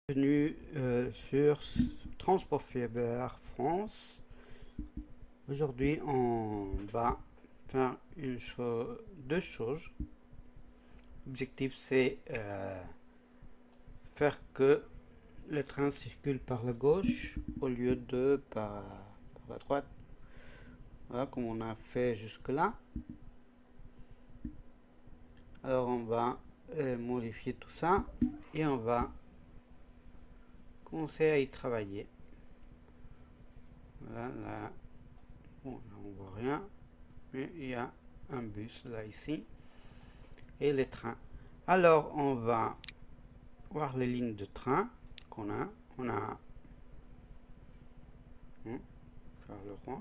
Bienvenue sur Transport Fiber France. Aujourd'hui, on va faire deux choses. L'objectif, c'est faire que le train circule par la gauche au lieu de par la droite. Voilà, comme on a fait jusque-là. Alors, on va modifier tout ça et on va commencer à y travailler. Voilà, là, bon, là on voit rien, mais il y a un bus là ici et les trains. Alors on va voir les lignes de train qu'on a. On a Charleroi.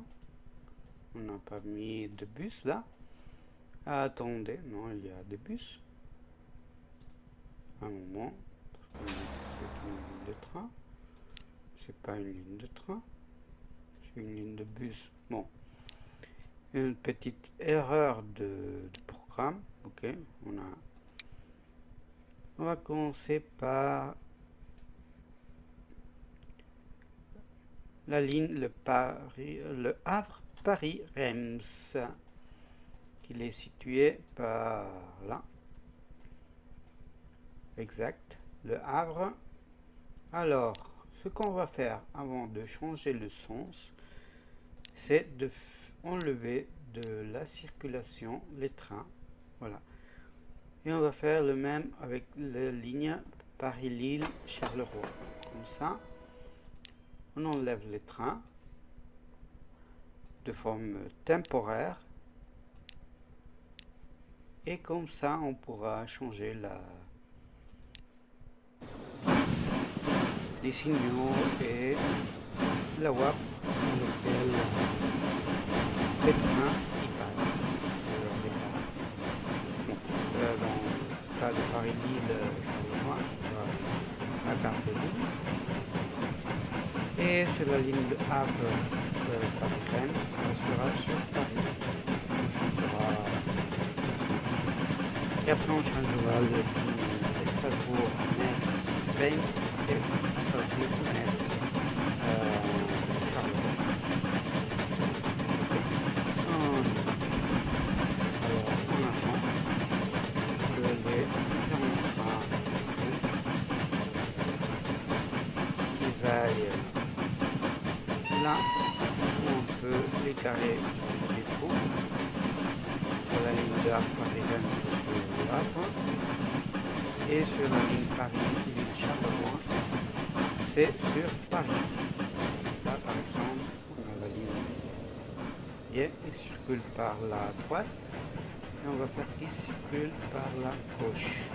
On n'a pas mis de bus là. Attendez, non, il y a des bus. Un moment, c'est une ligne de train. C'est pas une ligne de train. Une ligne de bus. Bon, une petite erreur de programme. Ok, on va commencer par la ligne le Havre Paris Reims, qui est situé par là. Exact, le Havre. Alors, ce qu'on va faire avant de changer le sens, c'est de enlever de la circulation les trains. Voilà. Et on va faire le même avec la ligne Paris-Lille-Charleroi. Comme ça, on enlève les trains de forme temporaire. Et comme ça, on pourra changer les signaux et la voie dans laquelle les trains y passent. Bon, dans le cas de Paris-Lille-Charleroi, ce sera la gare de Lille. Et sur la ligne de Havre Paris-Rennes, ça sera sur Paris. On changera et après on changera les lignes Strasbourg-Metz, Reims et Strasbourg-Metz, Charleroi. Alors on attend que les différents trains qu'ils aillent là où on peut les carrer sur le dépôt. Pour la ligne de Paris-Rennes, c'est sur le Havre. Et sur la ligne Paris-Lille-Charleroi, c'est sur Paris. Là, par exemple, on a la ligne qui circule par la droite. Et on va faire qu'il circule par la gauche.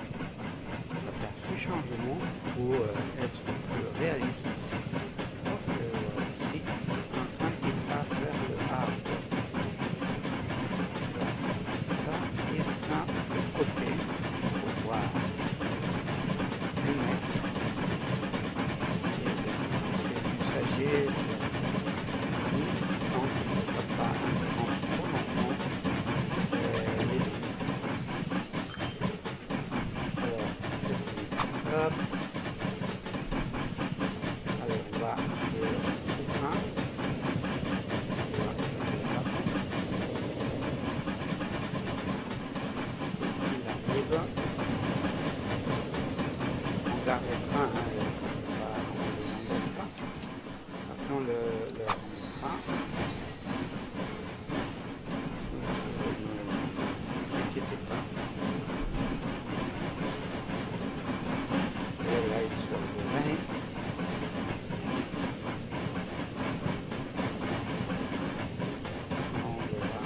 On va faire ce changement pour être plus réaliste aussi. Donc, ici, un train qui part vers le Havre. Et ça de côté pour pouvoir le mettre et c'est l'usager donc on ne va pas interrompre trop longtemps les lignes. Alors hop, alors on va sur le train. On garde le train, on ne l'embête pas. Après on le remettra. Ne inquiétez pas. Et là il est sur le Reims. On verra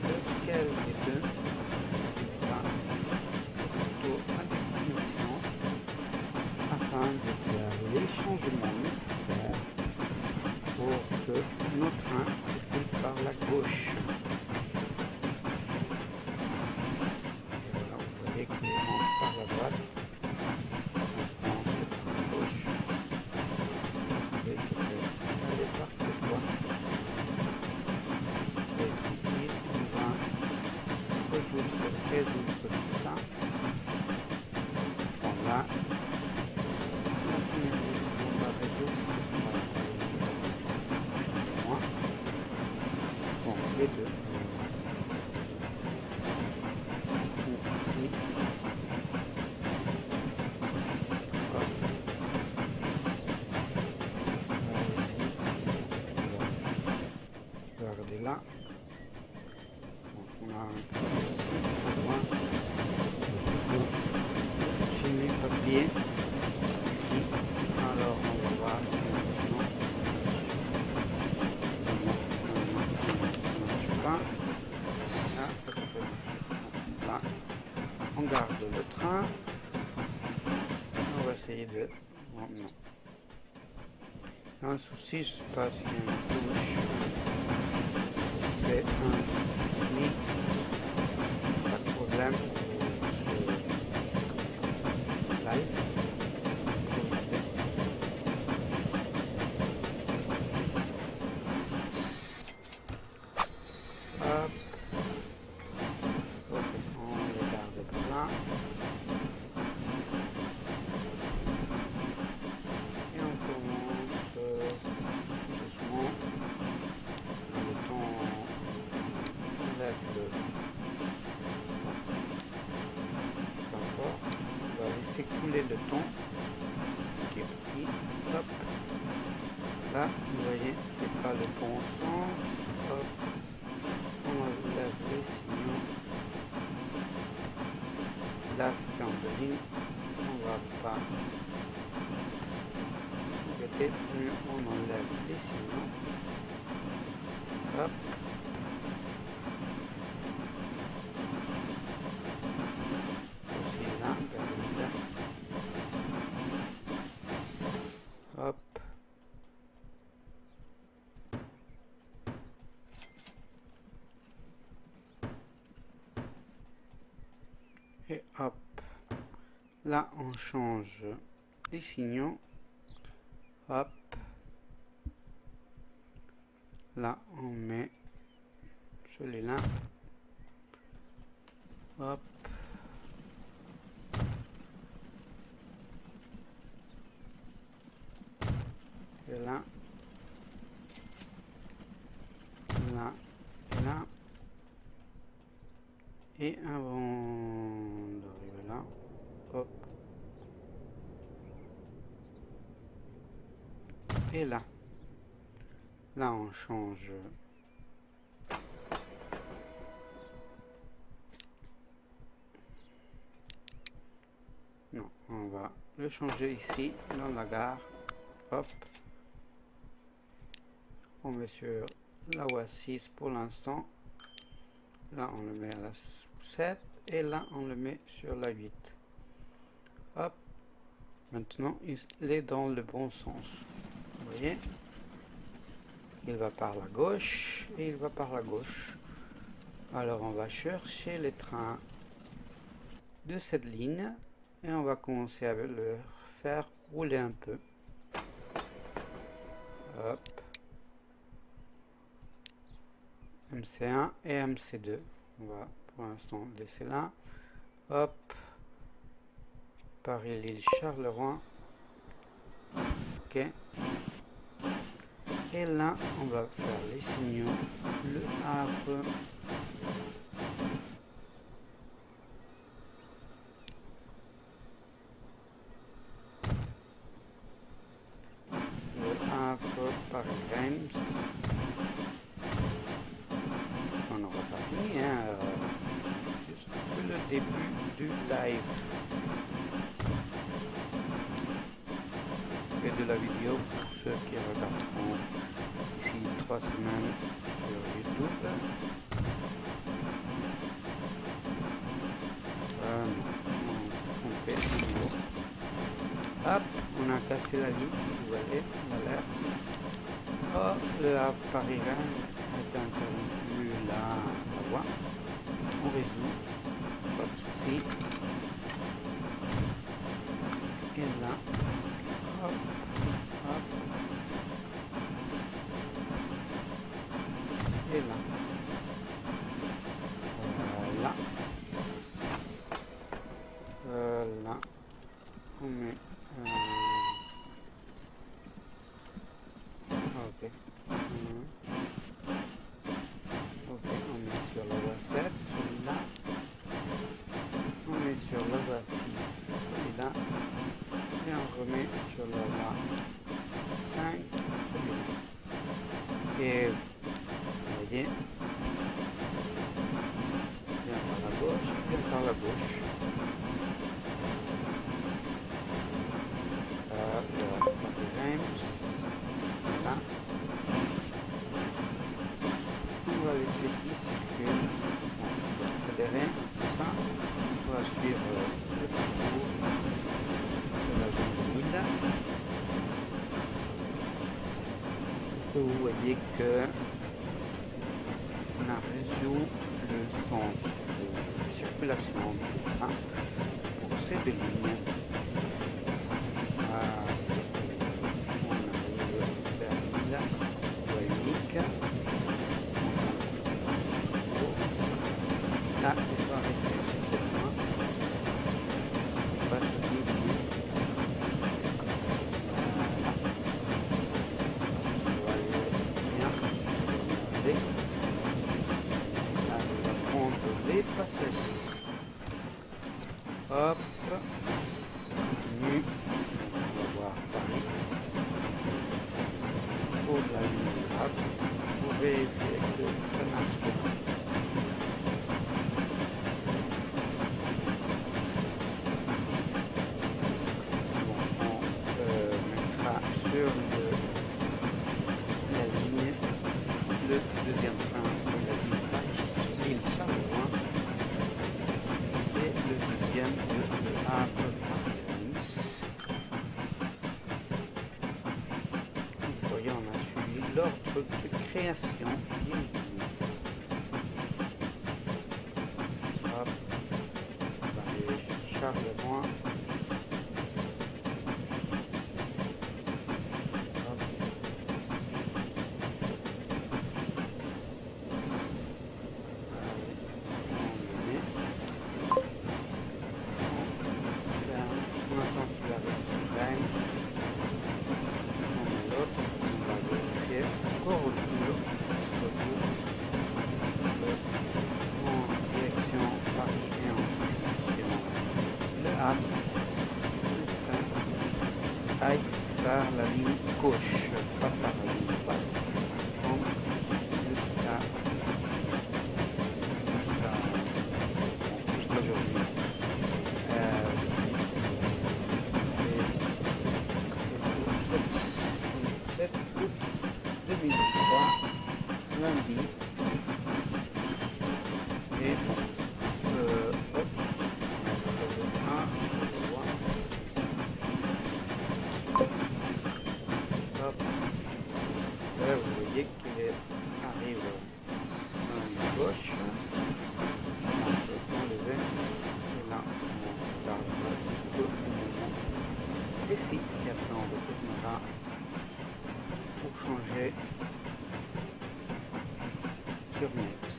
lequel des deux à destination afin de faire les changements nécessaires pour que nos trains circulent par la gauche. Et voilà, vous voyez qu'il rentre par la droite, on se par la gauche. Et je vais aller par cette voie. Soyez tranquille, on va résoudre tout ça. Voilà, la première Un souci, je sais pas s'il y a une touche. C'est un souci technique. Pas de problème pour ce live. Hop. Ok, on les garde plein. Et on commence doucement. Le temps, on lève le. Pas encore. On va laisser couler le temps. Petit à petit. Hop. Là, vous voyez, c'est pas le bon sens. Hop. On enlève les signaux. Là, c'est en deux lignes. On va pas embêter. On enlève les signaux. Hop. Aussi là, regardez là. Hop. Et hop. Là, on change les signaux. Hop. Là, on met celui-là. Hop. Et là. Là. Et là. Et avant d'arriver là. Hop. Et là. Là, on change. Non, on va le changer ici, dans la gare. Hop. On met sur la voie 6 pour l'instant. Là, on le met à la 7. Et là, on le met sur la 8. Hop. Maintenant, il est dans le bon sens. Vous voyez? Il va par la gauche et il va par la gauche. Alors, on va chercher les trains de cette ligne. Et on va commencer à le faire rouler un peu. Hop. MC1 et MC2. On va pour l'instant laisser là. Hop. Paris-Lille Charleroi. Ok. Et là, on va faire les signaux. Le Havre. Paris-Reims. On n'aura pas fini, hein, juste le début du live et de la vidéo pour ceux qui regarderont ici 3 semaines sur YouTube. Non, on s'est trompé de nouveau. Hop, on a cassé la ligne, vous voyez, l'alerte. Oh, le Paris-Reims est interrompu là, la voie. On résout, pas de souci. Et là, hop, hop. Et là. Voilà. Voilà. On met... ok. Ok, on met sur la voie 7, celui-là. On met sur la voie 6, celui-là. Et on remet sur la voie 5, celui-là. Et vous voyez, bien par la gauche, bien par la gauche. Là. On va laisser qu'il circule. On va accélérer tout ça. On va suivre le parcours sur la zone de Lille. vous voyez que on a résolu le sens de circulation du train pour ces deux lignes. On arrive vers l'île unique. Là, il va rester sur ce point. On va se dévier. On va aller bien. Regardez. Là, on va prendre les passagers. Hop. Continue. On va voir Paris. Pour la ligne droite. Pour vérifier que ça marche bien. Sur la ligne, le deuxième train de la ligne Paris-Lille-Charleroi et le deuxième de Havre-Paris-Reims. Vous voyez, on a suivi l'ordre de création des lignes. Hop, on va arriver sur Charleroi. Aille par la ligne gauche, pas par la ligne droite. Donc, jusqu'à aujourd'hui. Le 7 août 2023, lundi. Et bon, hop, le train sur le droit. Hop. Là, vous voyez qu'il arrive à la gauche. On peut enlever. Et là, on regarde jusqu'au moment précis. Et après, on retournera pour changer sur Metz.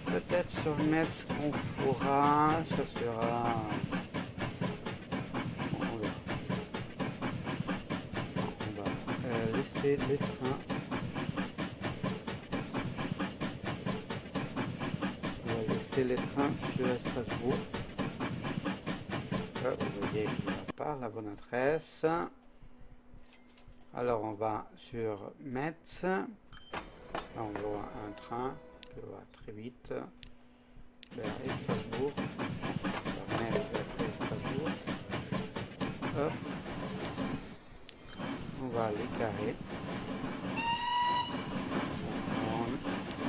Peut-être sur Metz qu'on fera, ça sera... laisser les trains. On va laisser les trains sur Strasbourg. Là, vous voyez, il va par la bonne adresse. Alors on va sur Metz. Là, on voit un train qui va très vite vers Strasbourg. Metz après Strasbourg. Hop. On va les carrer.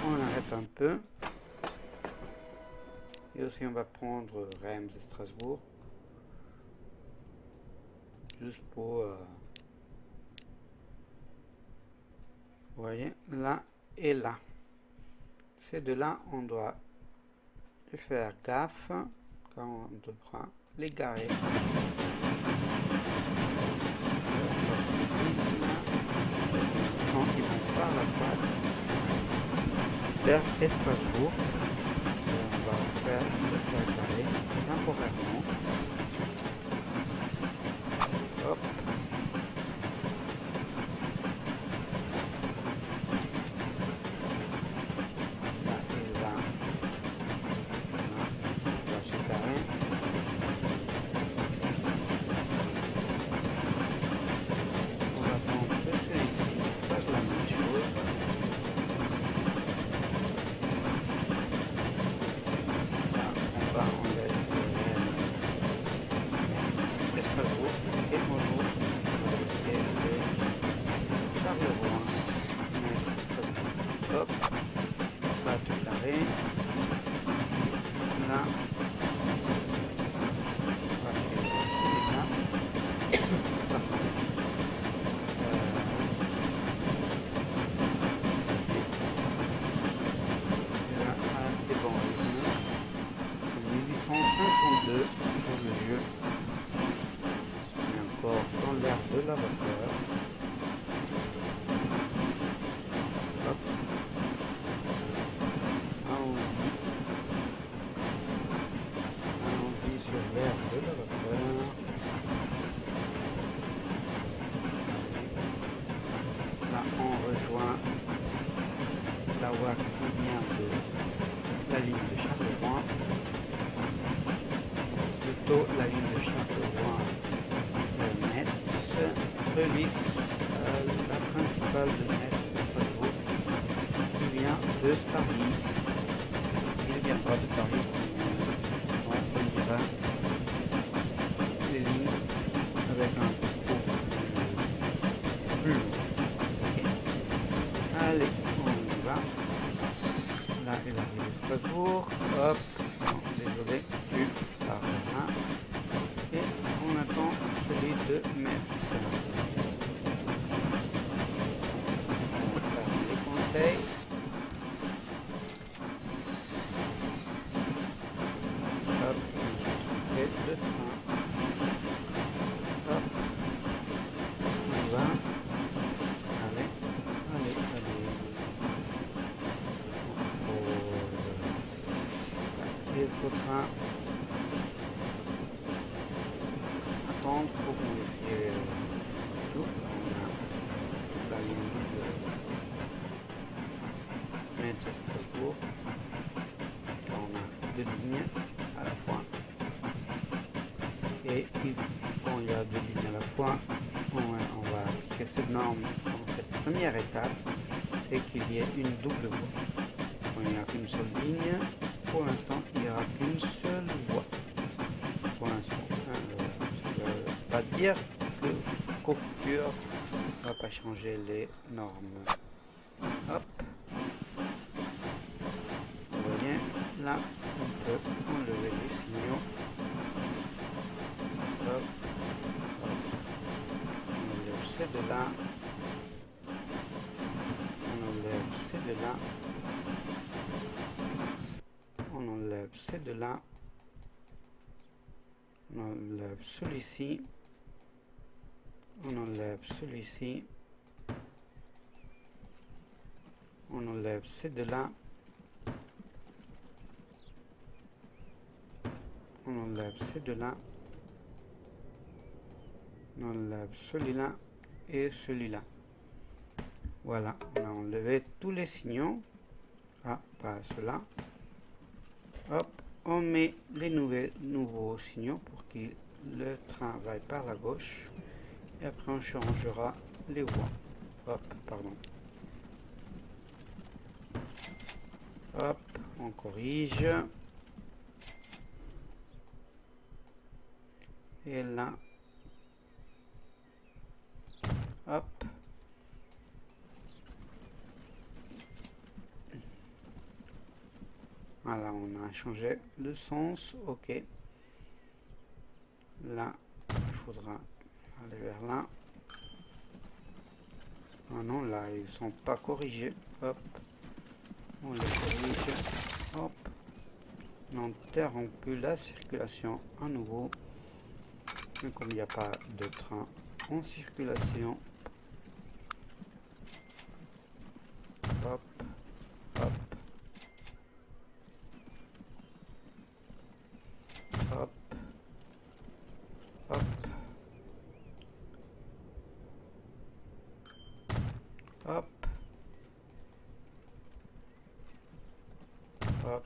On arrête un peu. Et aussi on va prendre Reims et Strasbourg. Juste pour... vous voyez, là et là. Ces deux-là, on doit faire gaffe quand on devra les garer. Ils vont par la droite vers Strasbourg. On va faire le faire garer temporairement. Hop. Là, il va. On va se garer. On va prendre celui-ci, faire la même chose. d'abord dans l'air de la vapeur. Hop. Allons-y. Allons-y sur l'air de la vapeur. Là, on rejoint la voie qui vient de la ligne de Charleroi. Plutôt la ligne de Charleroi de Metz relie la principale de Metz de Strasbourg qui vient de Paris. Il viendra de Paris. On reliera les lignes avec un parcours plus long. Okay. Allez, on y va. Là, il arrive à Strasbourg. Hop, non, désolé, plus par là. Et on attend celui de Metz. On va faire les conseils. Hop, je suis trompé de train. Hop, on y va. Allez, allez, allez. Il faudra attendre pour modifier tout. On a la ligne de Metz à Strasbourg. On a deux lignes à la fois. Et quand il y a deux lignes à la fois, on va appliquer cette norme dans cette première étape, c'est qu'il y ait une double voie. Quand il n'y a qu'une seule ligne, pour l'instant, il n'y aura qu'une seule voie. Pour l'instant, ça ne veut pas dire qu'au futur, on ne va pas changer les normes. Hop. Vous voyez, là, on peut enlever les signaux. Hop. Hop. On enlève ces deux-là. On enlève ces deux-là. On enlève ces deux-là. On enlève celui-ci. On enlève celui-ci. On enlève ces deux-là. On enlève ces deux-là. On enlève celui-là et celui-là. Voilà, on a enlevé tous les signaux. Ah, pas cela. Hop, on met les nouveaux signaux pour que le train vaille par la gauche. Et après, on changera les voies. Hop, pardon. Hop, on corrige. Et là, hop. Voilà, on a changé le sens. Ok. Là, il faudra aller vers là. Ah non, là, ils ne sont pas corrigés. Hop. On les corrige. Hop. On interrompt la circulation à nouveau. Mais comme il n'y a pas de train en circulation. Hop. Hop. Hop. Hop. Hop. Hop.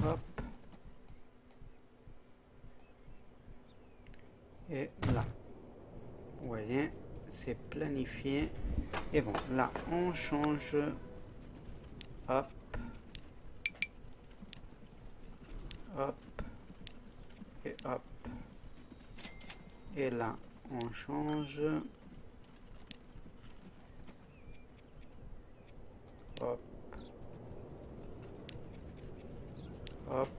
Hop. Et là. Vous voyez, c'est planifié. Et bon, là, on change. Hop. Hop. Et hop. Et là, on change. Hop. Hop.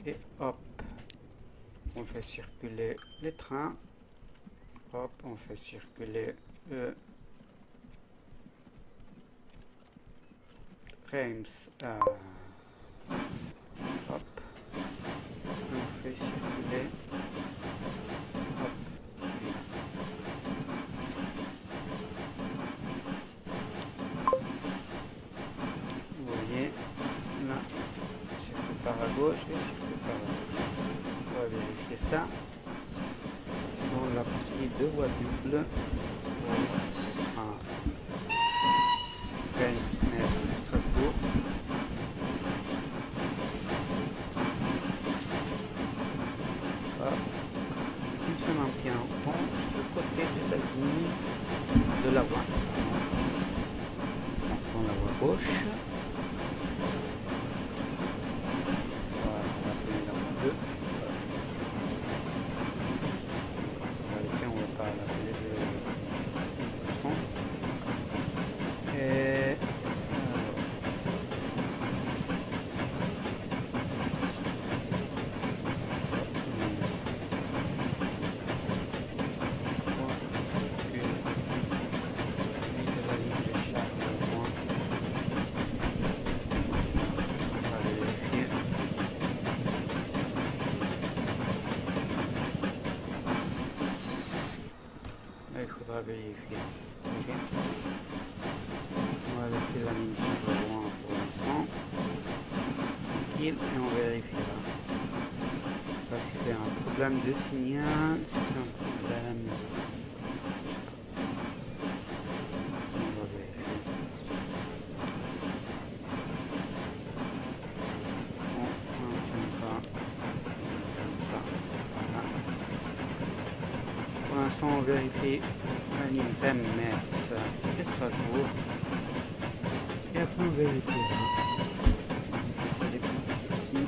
Et hop. On fait circuler les trains. Hop, on fait circuler Reims. Hop. On fait circuler gauche et circule par la gauche. On va vérifier ça. Pour la partie de voie double. Reims, Strasbourg. Il se maintient bon ce côté de la ligne de la voie. On prend la voie gauche. Voilà, on va appeler la voie 2. On ne va pas l'appeler de toute façon. Et il faudra vérifier. Okay. On va laisser la ligne Charleroi pour l'instant. Tranquille et on vérifiera. Pas si c'est un problème de signal, si c'est un problème. On va vérifier. On maintiendra comme ça. Voilà. Pour l'instant, on vérifie la ligne Reims, Metz et Strasbourg. Et après, on vérifiera. Des petits soucis.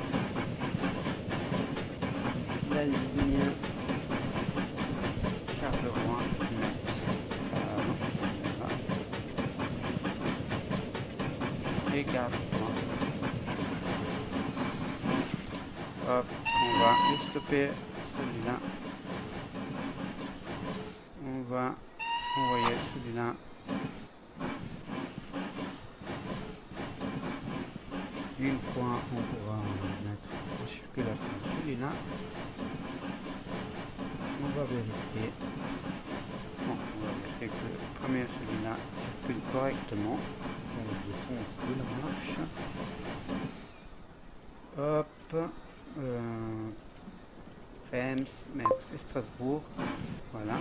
La ligne Charleroi, Metz. Voilà. Et gare. Hop, on va stopper celui-là. On va envoyer celui-là. Une fois, on pourra mettre en circulation celui-là. On va vérifier. Bon, on va vérifier que le premier, celui-là, circule correctement. Dans le sens de la marche. Hop. Reims, Metz et Strasbourg. Voilà.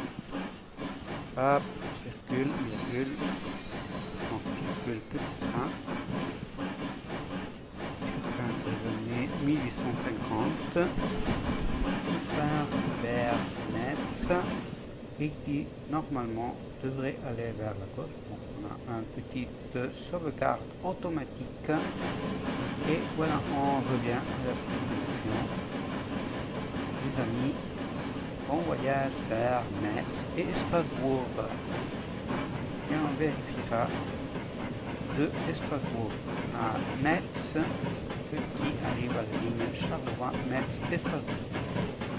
Hop, circule, virgule. Donc, circule petit train. Train des années 1850. Qui part vers Metz et qui normalement devrait aller vers la gauche. Donc, on a une petite sauvegarde automatique. Et voilà, on revient à la circulation. Les amis, bon voyage vers Metz et Strasbourg. Et on vérifiera de Strasbourg à Metz, qui arrive à la ligne Charleroi, Metz et Strasbourg.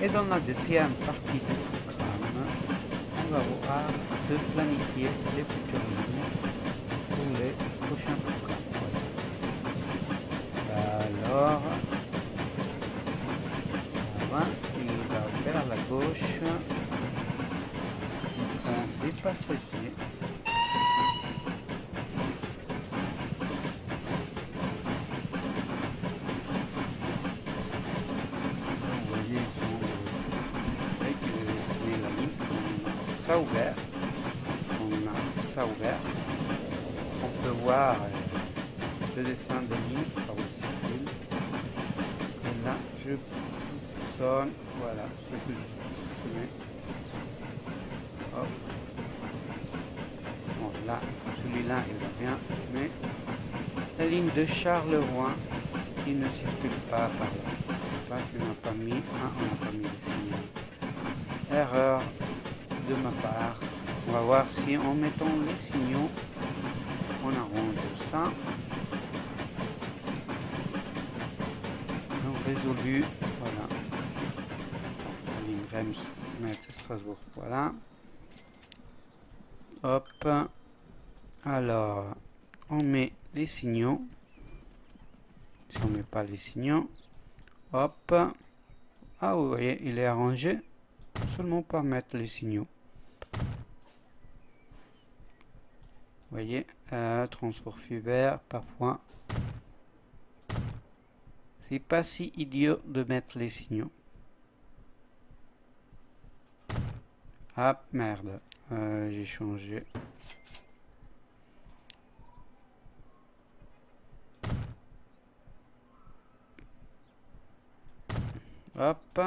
Et dans la deuxième partie du programme, on va voir de planifier les futures lignes pour les prochains programmes. Alors, voilà, il va vers la gauche, il prend des passagers. Vous voyez, ils sont avec dessiner la ligne, on a ça ouvert, on peut voir le dessin de ligne par où il circule. Et là, je soupçonne, voilà, ce que je soupçonnais. Hop. Bon, là, celui-là, il va bien, mais la ligne de Charleroi, il ne circule pas par là. Là, je n'ai pas mis, on n'a pas mis le signal. Erreur de ma part. On va voir si en mettant les signaux, on arrange ça. Donc résolu, voilà. La ligne Reims, Metz, Strasbourg, voilà. Hop. Alors, on met les signaux. Si on ne met pas les signaux, hop. Ah, vous voyez, il est arrangé seulement par mettre les signaux. Vous voyez, transport filaire, parfois C'est pas si idiot de mettre les signaux. Ah merde, j'ai changé. Hop.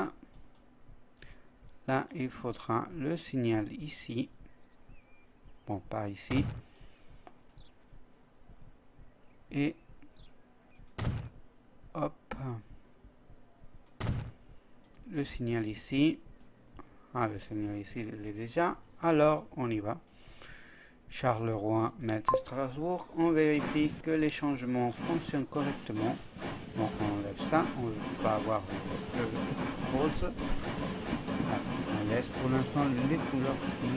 Là, il faudra le signal ici. Bon, pas ici. Et hop. Le signal ici. Ah, le signal ici, il est déjà. Alors, on y va. Charleroi, Metz, Strasbourg. On vérifie que les changements fonctionnent correctement. Donc, on enlève ça. On va avoir le rose. Ah, on laisse pour l'instant les couleurs qui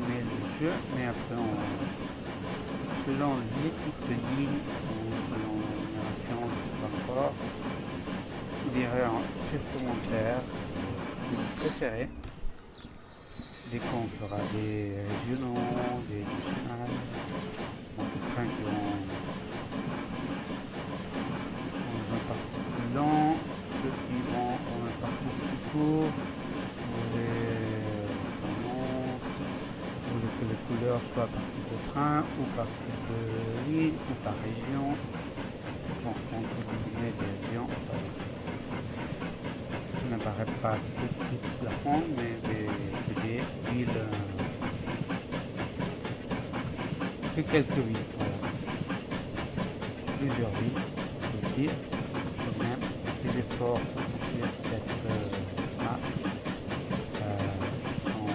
met le jeu. Mais après, selon les types de lignes ou selon la numération, je ne sais pas encore, vous direz sur commentaire ce que vous préférez. Des qu'on fera des régionaux, des nationales, donc des trains qui vont dans un parcours plus long, ceux qui vont dans un parcours plus court, ou que les couleurs soient par type de train, ou par type de ligne, ou par région. Bon, entre guillemets des régions, ça n'apparaît pas toute la France, mais des villes, que quelques villes, voilà. Plusieurs villes, je veux dire, quand même, les efforts pour construire cette map sont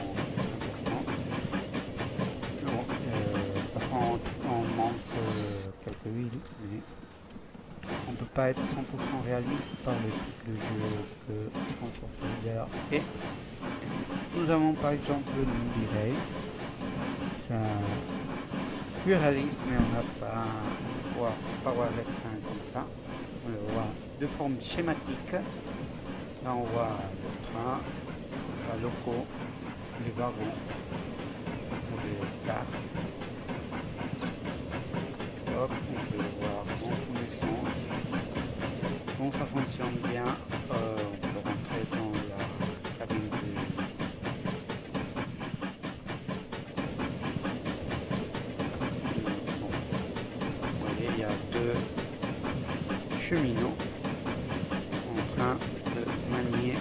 importants. Donc, par contre, on manque quelques villes, mais on ne peut pas être 100% réaliste par le type de jeu que Transport Solidaire est. Nous avons par exemple le Newbie Race. C'est un plus réaliste, mais on n'a pas pas voir les trains comme ça. On le voit de forme schématique. Là on voit le train, les locaux, les wagons, les cars. Hop, on peut le voir dans tous les sens. Bon, ça fonctionne bien. On peut rentrer dans la cabine de... Bon. Vous voyez, il y a deux cheminots en train de manier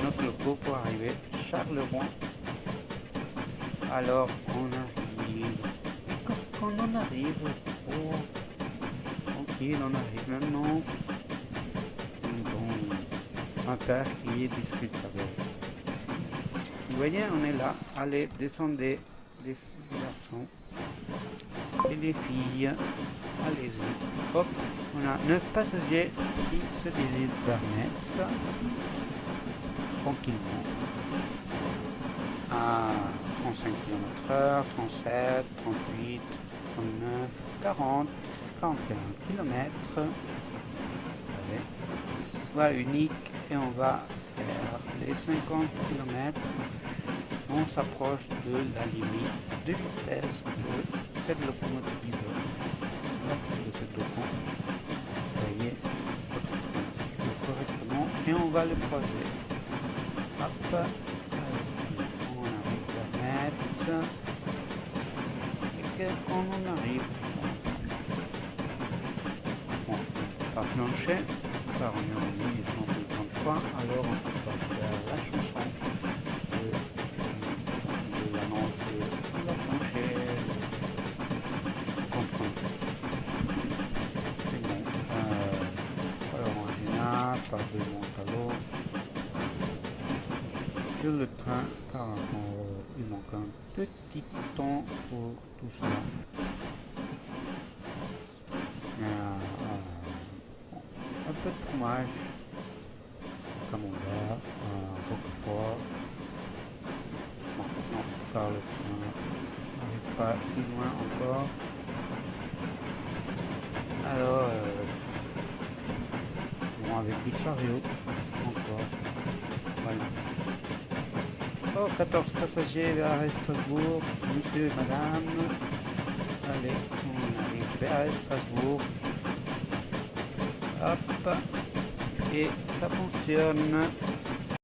notre loco pour arriver à Charleroi. Alors, on arrive. Et quand on arrive, oh, tranquille, on arrive maintenant. Bon, un père qui discute avec. Vous voyez, on est là. Allez, descendez, les garçons et les filles. Allez-y. Hop, on a 9 passagers qui se dirigent vers Metz. Tranquillement. À 35 km/h, 37, 38, 39, 40, 41 km. Allez. Voie unique et on va vers les 50 km. On s'approche de la limite 2016 de cette locomotive. De cette loco. Vous voyez, correctement et on va le croiser. Hop. On arrive vers Metz. Et quand on arrive, bon, on ne peut pas flancher car on est en 1853, alors on ne peut pas faire la chanson de l'annonce de on va flancher. Mais bon, alors on est là, pas de Montalo. Sur le train, car il manque un petit temps pour tout cela. Un peu de fromage, camembert, roquefort. Bon, non, car le train n'arrive pas si loin encore. Alors, bon, avec des chariots encore. Voilà. Oh, 14 passagers vers Strasbourg, monsieur et madame. Allez, on arrive vers Strasbourg. Hop. Et ça fonctionne.